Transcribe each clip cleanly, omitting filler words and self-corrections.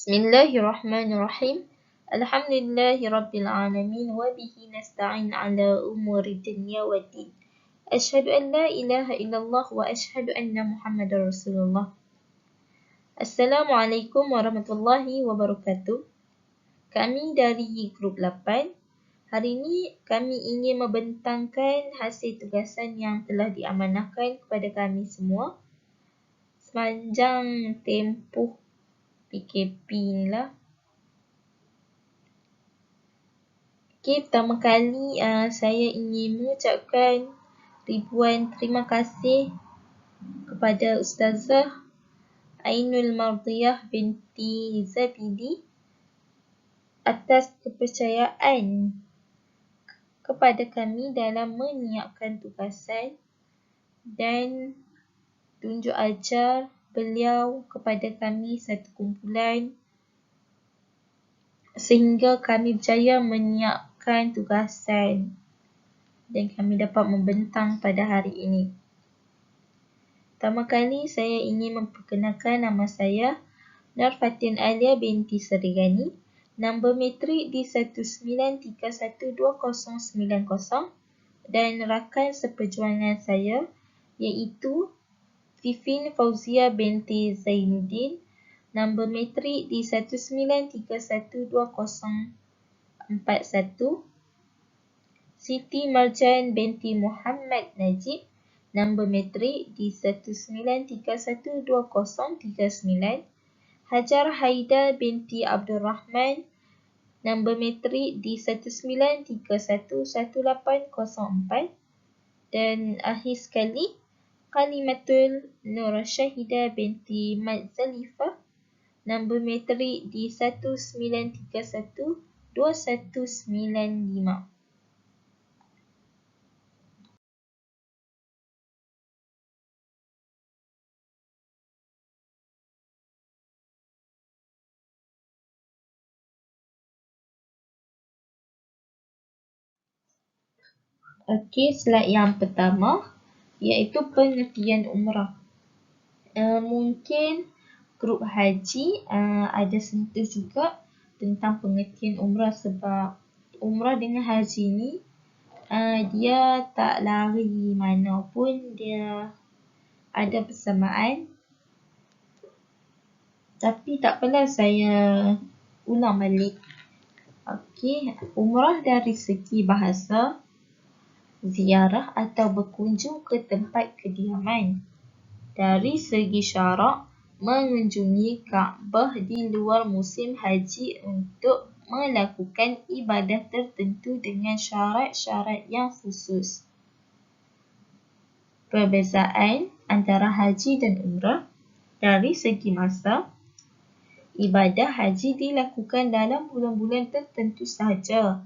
Bismillahirrahmanirrahim. Alhamdulillahirrabbilalamin wa bihi nasta'in ala umuri dunya waddin. Asyhadu an la ilaha illallah wa asyhadu anna Muhammadar Rasulullah. Assalamualaikum warahmatullahi wabarakatuh. Kami dari grup 8. Hari ini kami ingin membentangkan hasil tugasan yang telah diamanahkan kepada kami semua sepanjang tempoh PKP inilah. Okey, pertama kali saya ingin mengucapkan ribuan terima kasih kepada Ustazah Ainul Mardiyah binti Zabidi atas kepercayaan kepada kami dalam menyiapkan tugasan dan tunjuk ajar beliau kepada kami satu kumpulan sehingga kami berjaya menyiapkan tugasan dan kami dapat membentang pada hari ini. Pertama kali saya ingin memperkenalkan nama saya Nur Fatin Alia binti Serigani. Nombor metrik di 19312090 dan rakan seperjuangan saya iaitu Fifin Fauzia binti Zainuddin. Nombor metrik di 19312041. Siti Marjan binti Muhammad Najib. Nombor metrik di 19312039. Hajar Haida binti Abdul Rahman. Nombor metrik di 19311804. Dan akhir sekali, Kalimatul Nur Syahida binti Mat Zalifah. Nombor metrik di 19312195. Okey, slide yang pertama iaitu pengertian umrah. Mungkin grup haji ada sentuh juga tentang pengertian umrah sebab umrah dengan haji ni dia tak lari mana pun, dia ada persamaan. Tapi tak apalah, saya ulang balik. Okey, umrah dari segi bahasa ziarah atau berkunjung ke tempat kediaman. Dari segi syarak, mengunjungi Kaabah di luar musim haji untuk melakukan ibadah tertentu dengan syarat-syarat yang khusus. Perbezaan antara haji dan umrah dari segi masa, ibadah haji dilakukan dalam bulan-bulan tertentu sahaja.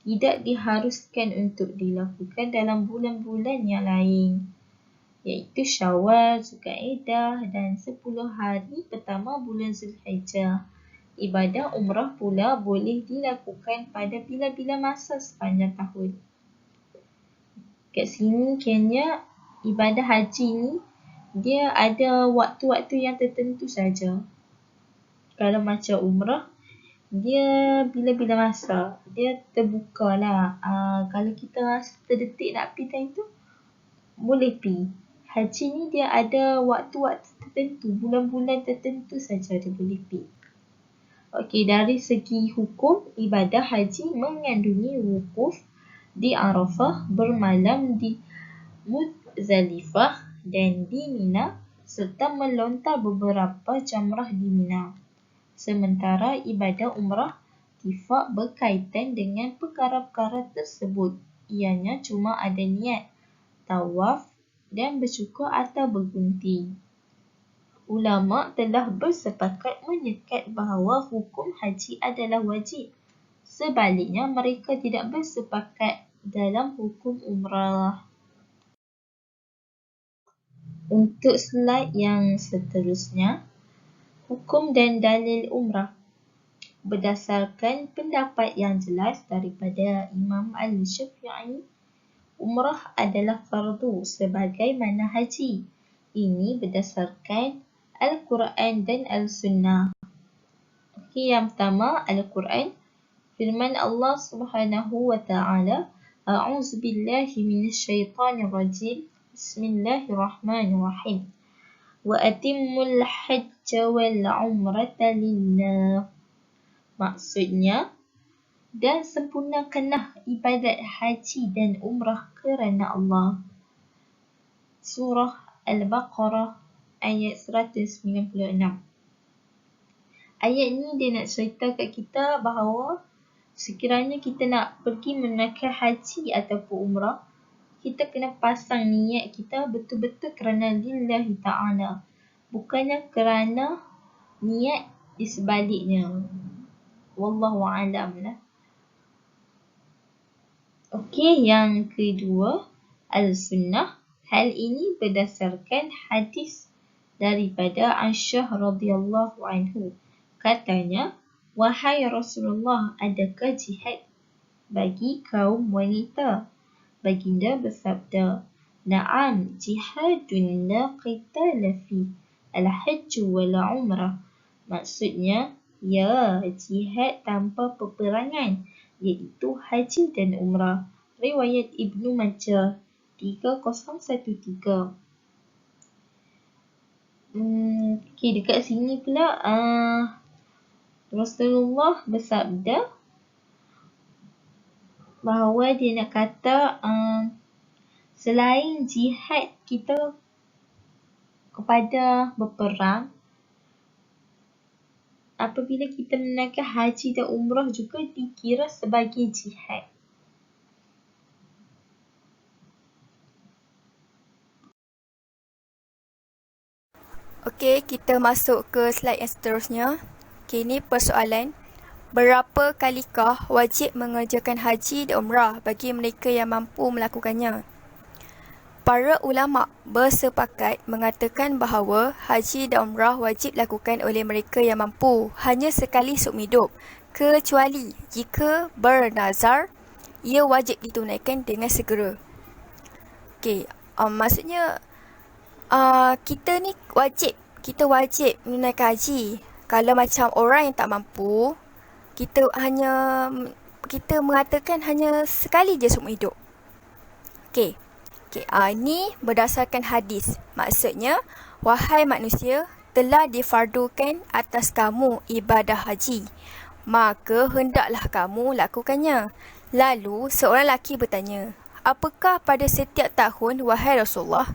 Tidak diharuskan untuk dilakukan dalam bulan-bulan yang lain, iaitu Syawal, Zulkaidah dan 10 hari pertama bulan Zulhijjah. Ibadah umrah pula boleh dilakukan pada bila-bila masa sepanjang tahun. Kat sini kiranya ibadah haji ni dia ada waktu-waktu yang tertentu saja. Kalau macam umrah, dia bila-bila masa, dia terbuka lah. Kalau kita rasa terdetik nak pergi time tu, boleh pergi. Haji ni dia ada waktu-waktu tertentu, bulan-bulan tertentu saja dia boleh pergi. Okey, dari segi hukum, ibadah haji mengandungi wukuf di Arafah, bermalam di Muzdalifah dan di Mina serta melontar beberapa jamrah di Mina. Sementara ibadah umrah tifak berkaitan dengan perkara-perkara tersebut. Ianya cuma ada niat, tawaf dan bersyukur atau bergunting. Ulama telah bersepakat menyekat bahawa hukum haji adalah wajib. Sebaliknya, mereka tidak bersepakat dalam hukum umrah. Untuk slide yang seterusnya, hukum dan dalil umrah. Berdasarkan pendapat yang jelas daripada Imam Al-Syafi'i, umrah adalah fardu sebagaimana haji. Ini berdasarkan Al-Quran dan Al-Sunnah. Yang pertama, Al-Quran. Firman Allah Subhanahu wa ta'ala, A'udzu billahi minasyaitonir rajim. Bismillahirrahmanirrahim. Wa atimmul hajja wal umrata lillah. Maksudnya, dan sempurnakanlah ibadat haji dan umrah kerana Allah. Surah Al-Baqarah ayat 196. Ayat ni dia nak cerita kat kita bahawa sekiranya kita nak pergi menunaikan haji ataupun umrah, kita kena pasang niat kita betul-betul kerana lillahi ta'ala. Bukannya kerana niat di sebaliknya. Wallahu a'lam lah. Okey, yang kedua, Al-Sunnah. Hal ini berdasarkan hadis daripada Aisyah radhiyallahu anhu. Katanya, wahai Rasulullah, adakah jihad bagi kaum wanita? Baginda bersabda, Na'am, jihadun la qitala fi al-hajj wal umrah. Maksudnya, ya, jihad tanpa peperangan, iaitu haji dan umrah. Riwayat Ibnu Majah 3013. Okey, dekat sini pula Rasulullah bersabda bahawa dia nak kata selain jihad kita kepada berperang, apabila kita menunaikan haji dan umrah juga dikira sebagai jihad. Okey, kita masuk ke slide yang seterusnya. Okey, ini persoalan. Berapa kalikah wajib mengerjakan haji dan umrah bagi mereka yang mampu melakukannya? Para ulama bersepakat mengatakan bahawa haji dan umrah wajib dilakukan oleh mereka yang mampu hanya sekali seumur hidup, kecuali jika bernazar, ia wajib ditunaikan dengan segera. Okey, maksudnya kita wajib menunaikan haji. Kalau macam orang yang tak mampu, kita mengatakan hanya sekali je seumur hidup. Okey. Ini berdasarkan hadis. Maksudnya, wahai manusia, telah difardukan atas kamu ibadah haji, maka hendaklah kamu lakukannya. Lalu seorang lelaki bertanya, apakah pada setiap tahun, wahai Rasulullah?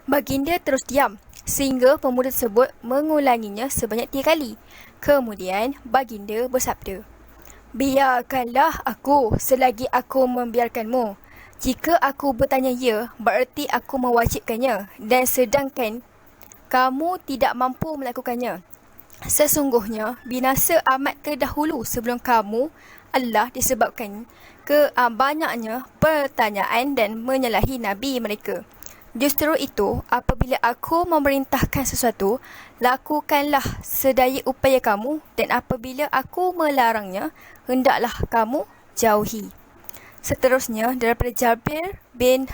Baginda terus diam sehingga pemuda tersebut mengulanginya sebanyak 3 kali. Kemudian baginda bersabda, biarkanlah aku selagi aku membiarkanmu. Jika aku bertanya ya, berarti aku mewajibkannya, dan sedangkan kamu tidak mampu melakukannya. Sesungguhnya binasa amat terdahulu sebelum kamu Allah disebabkan banyaknya pertanyaan dan menyalahi Nabi mereka. Justru itu, apabila aku memerintahkan sesuatu, lakukanlah sedaya upaya kamu, dan apabila aku melarangnya, hendaklah kamu jauhi. Seterusnya, daripada Jabir bin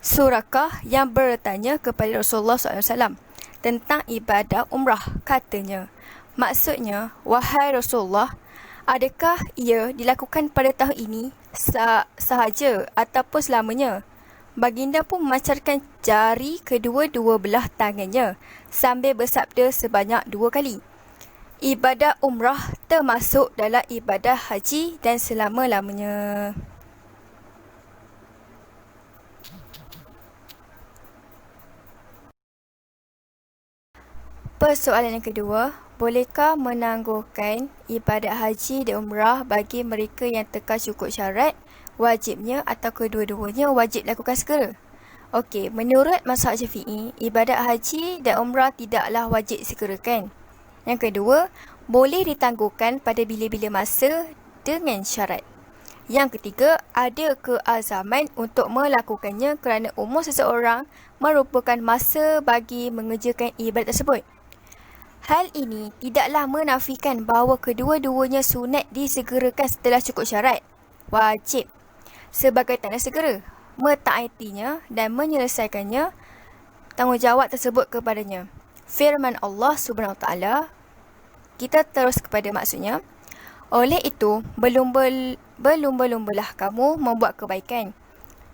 Surakah yang bertanya kepada Rasulullah SAW tentang ibadah umrah. Katanya, maksudnya, wahai Rasulullah, adakah ia dilakukan pada tahun ini sahaja ataupun selamanya? Baginda pun memancarkan jari kedua-dua belah tangannya sambil bersabda sebanyak 2 kali. Ibadah umrah termasuk dalam ibadah haji dan selama-lamanya. Persoalan yang kedua, bolehkah menangguhkan ibadat haji dan umrah bagi mereka yang teka cukup syarat, wajibnya atau kedua-duanya wajib lakukan segera? Okey, menurut mazhab Syafi'i, ibadat haji dan umrah tidaklah wajib disegerakan. Yang kedua, boleh ditangguhkan pada bila-bila masa dengan syarat. Yang ketiga, ada keazaman untuk melakukannya kerana umur seseorang merupakan masa bagi mengerjakan ibadat tersebut. Hal ini tidaklah menafikan bahawa kedua-duanya sunat disegerakan setelah cukup syarat, wajib, sebagai tanda segera, mentaatinya dan menyelesaikannya tanggungjawab tersebut kepadanya. Firman Allah Subhanahu Wa Taala, kita terus kepada maksudnya. Oleh itu, berlumba-lumbalah kamu membuat kebaikan,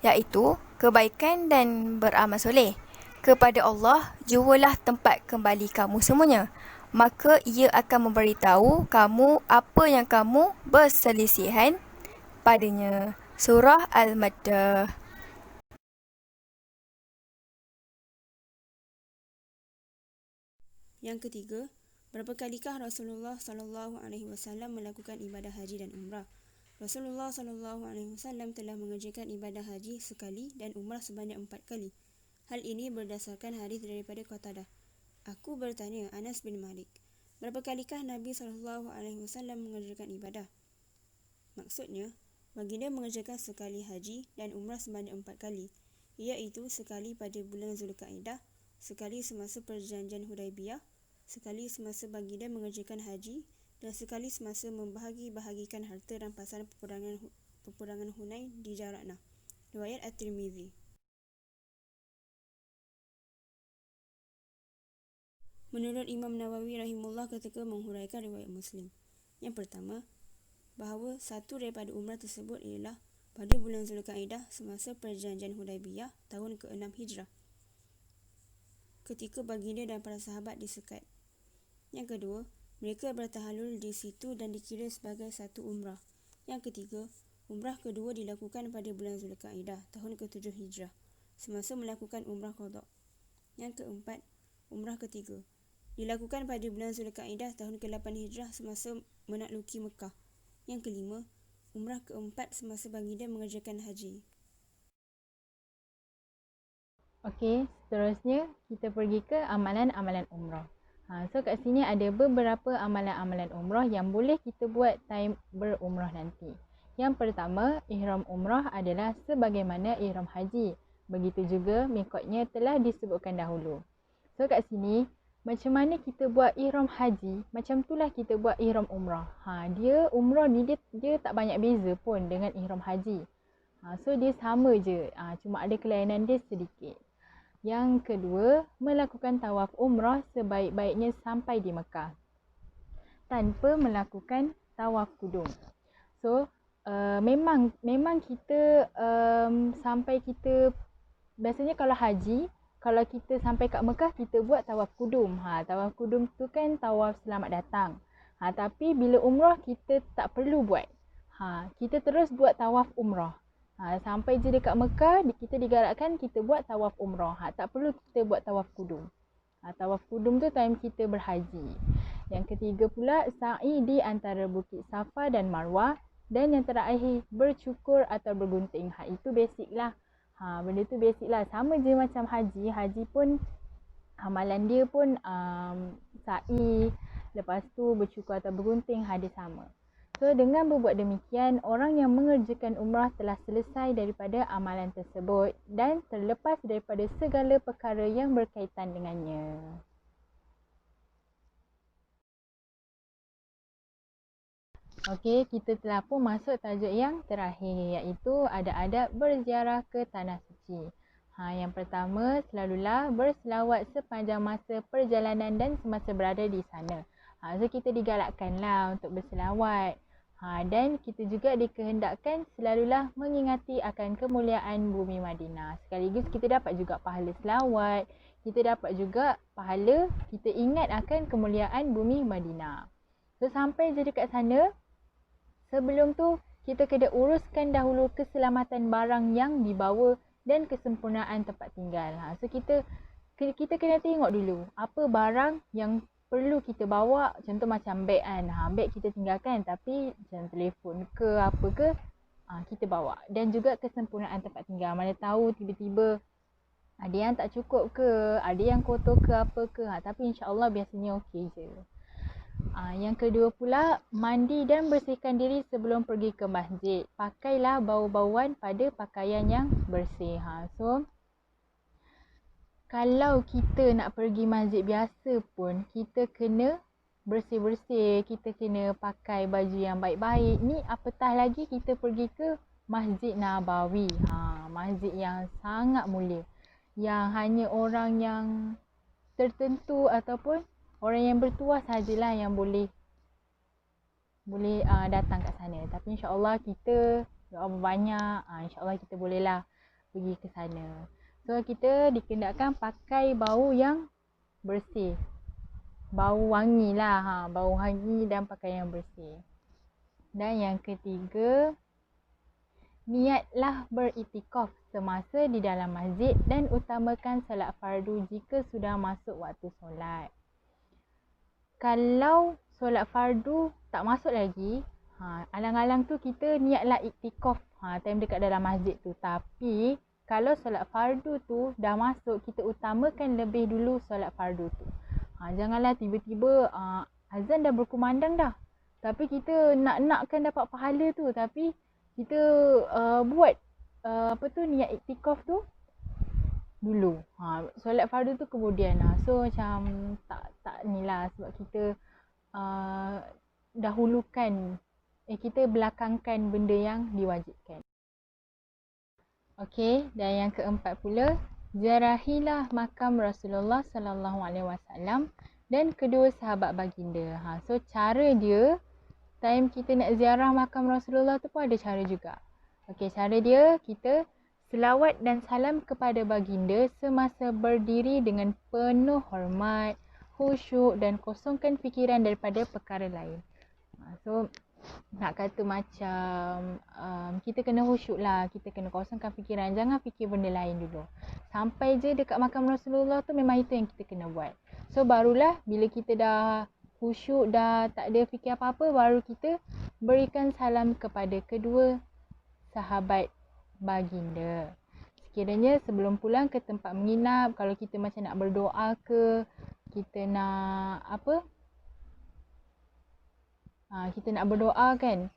iaitu kebaikan dan beramal soleh. Kepada Allah jualah tempat kembali kamu semuanya. Maka ia akan memberitahu kamu apa yang kamu berselisihan padanya. Surah Al-Maddah. Yang ketiga, berapa kalikah Rasulullah SAW melakukan ibadah haji dan umrah? Rasulullah SAW telah mengerjakan ibadah haji sekali dan umrah sebanyak 4 kali. Hal ini berdasarkan hadis daripada Qatadah. Aku bertanya Anas bin Malik, berapa kalikah Nabi SAW mengerjakan ibadah? Maksudnya, baginda mengerjakan sekali haji dan umrah sebanyak 4 kali, iaitu sekali pada bulan Zulkaidah, sekali semasa perjanjian Hudaibiyah, sekali semasa baginda mengerjakan haji dan sekali semasa membahagi-bahagikan harta rampasan peperangan Hunain di Jarakna. Riwayat At-Tirmizi. Menurut Imam Nawawi rahimahullah ketika menghuraikan riwayat Muslim. Yang pertama, bahawa satu daripada umrah tersebut ialah pada bulan Zulkaidah semasa perjanjian Hudaibiyah tahun ke-6 Hijrah, ketika baginda dan para sahabat disekat. Yang kedua, mereka bertahalul di situ dan dikira sebagai satu umrah. Yang ketiga, umrah kedua dilakukan pada bulan Zulkaidah tahun ke-7 Hijrah semasa melakukan umrah qadha. Yang keempat, umrah ketiga dilakukan pada bulan Zulkaidah tahun ke-8 Hijrah semasa menakluki Mekah. Yang kelima, umrah keempat semasa baginda mengerjakan haji. Okey, seterusnya kita pergi ke amalan-amalan umrah. So kat sini ada beberapa amalan-amalan umrah yang boleh kita buat time berumrah nanti. Yang pertama, ihram umrah adalah sebagaimana ihram haji. Begitu juga mikotnya telah disebutkan dahulu. So kat sini, macam mana kita buat ihram haji, macam itulah kita buat ihram umrah. Dia umrah ni dia tak banyak beza pun dengan ihram haji. So dia sama je, cuma ada kelainan dia sedikit. Yang kedua, melakukan tawaf umrah sebaik-baiknya sampai di Mekah tanpa melakukan tawaf kudum. So, memang kita sampai kita, biasanya kalau haji, kalau kita sampai kat Mekah, kita buat tawaf kudum. Tawaf kudum tu kan tawaf selamat datang. Tapi bila umrah, kita tak perlu buat. Kita terus buat tawaf umrah. Sampai je dekat Mekah, kita digalakkan kita buat tawaf umrah. Tak perlu kita buat tawaf kudum. Tawaf kudum tu time kita berhaji. Yang ketiga pula, sa'i di antara Bukit Safa dan Marwah. Dan yang terakhir, bercukur atau bergunting. Itu basic lah. Benda tu basic lah. Sama je macam haji. Haji pun, amalan dia pun sa'i. Lepas tu bercukur atau bergunting, dia sama. So, dengan berbuat demikian, orang yang mengerjakan umrah telah selesai daripada amalan tersebut dan terlepas daripada segala perkara yang berkaitan dengannya. Okey, kita telah pun masuk tajuk yang terakhir, iaitu adab-adab berziarah ke Tanah Suci. Yang pertama, selalulah berselawat sepanjang masa perjalanan dan semasa berada di sana. So, kita digalakkanlah untuk berselawat. Dan kita juga dikehendakkan selalulah mengingati akan kemuliaan bumi Madinah. Sekaligus kita dapat juga pahala selawat. Kita dapat juga pahala kita ingat akan kemuliaan bumi Madinah. So, sampai je dekat sana, sebelum tu, kita kena uruskan dahulu keselamatan barang yang dibawa dan kesempurnaan tempat tinggal. So, kita kena tengok dulu apa barang yang perlu kita bawa. Contoh macam beg kan. Beg kita tinggalkan, tapi macam telefon ke apa ke, kita bawa. Dan juga kesempurnaan tempat tinggal. Mana tahu tiba-tiba ada yang tak cukup ke, ada yang kotor ke apa ke. Tapi insya-Allah biasanya okey je. Yang kedua pula, mandi dan bersihkan diri sebelum pergi ke masjid. Pakailah bau-bauan pada pakaian yang bersih. So, kalau kita nak pergi masjid biasa pun, kita kena bersih-bersih. Kita kena pakai baju yang baik-baik. Ni apatah lagi kita pergi ke Masjid Nabawi. Masjid yang sangat mulia. Yang hanya orang yang tertentu ataupun orang yang bertuah sajalah yang boleh datang kat sana. Tapi insya-Allah kita doa banyak, insya-Allah kita bolehlah pergi ke sana. So kita dikendakkan pakai bau yang bersih. Bau wangi lah, bau wangi dan pakaian yang bersih. Dan yang ketiga, niatlah beriktikaf semasa di dalam masjid dan utamakan solat fardu jika sudah masuk waktu solat. Kalau solat fardu tak masuk lagi, alang-alang tu kita niatlah iktikaf time dekat dalam masjid tu. Tapi kalau solat fardu tu dah masuk, kita utamakan lebih dulu solat fardu tu. Janganlah tiba-tiba azan dah berkumandang dah, tapi kita nak-nakkan dapat pahala tu, tapi kita buat niat iktikaf tu dulu. Solat fardu tu kemudian. So macam tak ni lah, sebab kita dahulukan, kita belakangkan benda yang diwajibkan. Okey, dan yang keempat pula, ziarahilah makam Rasulullah sallallahu alaihi wasallam dan kedua sahabat baginda. So cara dia, time kita nak ziarah makam Rasulullah tu pun ada cara juga. Okey, cara dia, kita selawat dan salam kepada baginda semasa berdiri dengan penuh hormat, khusyuk dan kosongkan fikiran daripada perkara lain. So nak kata macam kita kena khusyuk lah, kita kena kosongkan fikiran, jangan fikir benda lain dulu. Sampai je dekat makam Rasulullah tu memang itu yang kita kena buat. So barulah bila kita dah khusyuk, dah tak ada fikir apa-apa, baru kita berikan salam kepada kedua sahabat baginda. Sekiranya sebelum pulang ke tempat menginap, kalau kita macam nak berdoa ke, kita nak kita nak berdoa kan,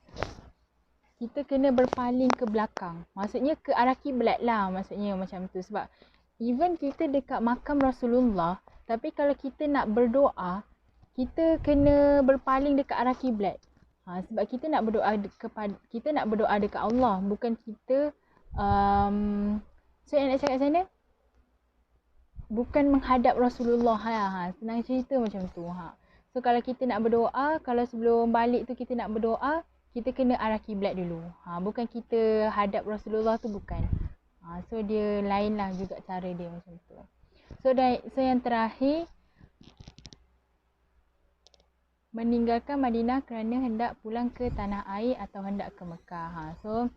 kita kena berpaling ke belakang. Maksudnya ke arah kiblat lah, maksudnya macam tu. Sebab even kita dekat makam Rasulullah, tapi kalau kita nak berdoa, kita kena berpaling dekat arah kiblat. Sebab kita nak berdoa dekat Allah, bukan kita so yang nak cakap sana, bukan menghadap Rasulullah lah. Senang cerita macam tu. So kalau kita nak berdoa, kalau sebelum balik tu kita nak berdoa, kita kena arah kiblat dulu. Bukan kita hadap Rasulullah tu, bukan. So dia lain lah juga cara dia macam tu. So yang terakhir, meninggalkan Madinah kerana hendak pulang ke tanah air atau hendak ke Mekah. So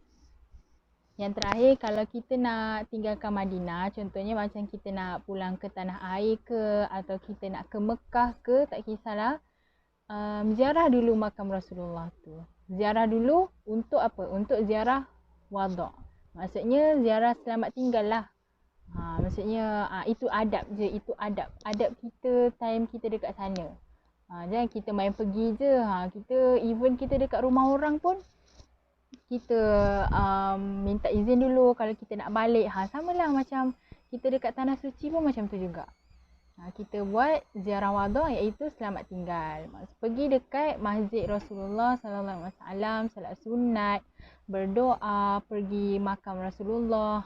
yang terakhir, kalau kita nak tinggalkan Madinah, contohnya macam kita nak pulang ke tanah air ke, atau kita nak ke Mekah ke, tak kisahlah, ziarah dulu makam Rasulullah tu. Ziarah dulu untuk apa? Untuk ziarah wada'. Maksudnya ziarah selamat tinggal lah. Maksudnya itu adab je, itu adab. Adab kita time kita dekat sana. Jangan kita main pergi je. Even kita dekat rumah orang pun, kita minta izin dulu kalau kita nak balik. Sama lah macam kita dekat tanah suci pun macam tu juga. Kita buat ziarah wada', iaitu selamat tinggal. Pergi dekat masjid Rasulullah sallallahu alaihi wasallam, salat sunat, berdoa, pergi makam Rasulullah.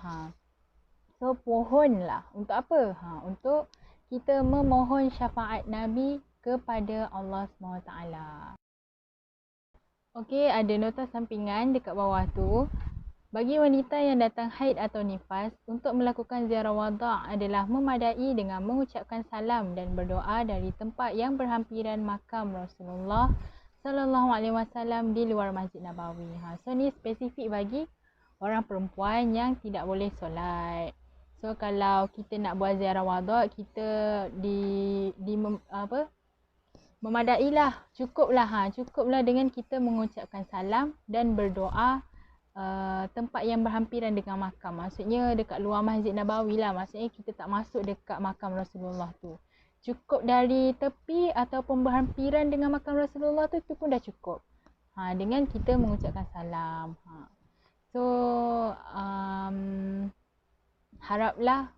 So pohonlah untuk apa? Untuk kita memohon syafaat Nabi kepada Allah SWT. Okey, ada nota sampingan dekat bawah tu. Bagi wanita yang datang haid atau nifas, untuk melakukan ziarah wada' adalah memadai dengan mengucapkan salam dan berdoa dari tempat yang berhampiran makam Rasulullah sallallahu alaihi wasallam di luar Masjid Nabawi. So ni spesifik bagi orang perempuan yang tidak boleh solat. So kalau kita nak buat ziarah wada', kita memadailah, cukuplah dengan kita mengucapkan salam dan berdoa tempat yang berhampiran dengan makam. Maksudnya dekat luar Masjid Nabawi lah. Maksudnya kita tak masuk dekat makam Rasulullah tu. Cukup dari tepi ataupun berhampiran dengan makam Rasulullah tu pun dah cukup. Dengan kita mengucapkan salam. So haraplah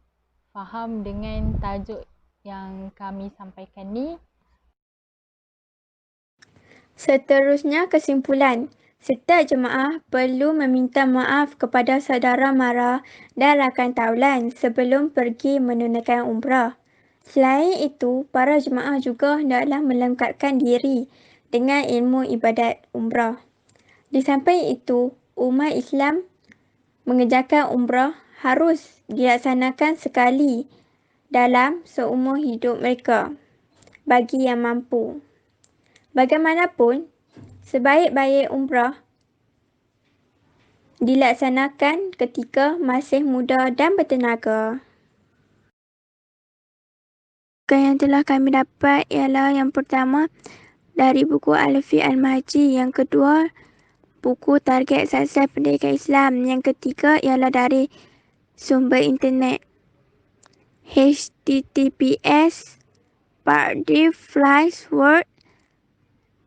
faham dengan tajuk yang kami sampaikan ni. Seterusnya kesimpulan. Setiap jemaah perlu meminta maaf kepada saudara mara dan rakan taulan sebelum pergi menunaikan umrah. Selain itu, para jemaah juga hendaklah melengkapkan diri dengan ilmu ibadat umrah. Di samping itu, umat Islam mengerjakan umrah harus dilaksanakan sekali dalam seumur hidup mereka bagi yang mampu. Bagaimanapun, sebaik-baik umrah dilaksanakan ketika masih muda dan bertenaga. Yang telah kami dapat ialah yang pertama dari buku Alfi Al-Mahji, yang kedua buku Target Sukses Pendidikan Islam, yang ketiga ialah dari sumber internet https Pardi Flies World,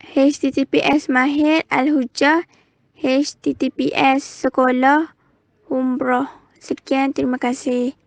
https Mahir Al-Hujjah, https Sekolah Umrah. Sekian, terima kasih.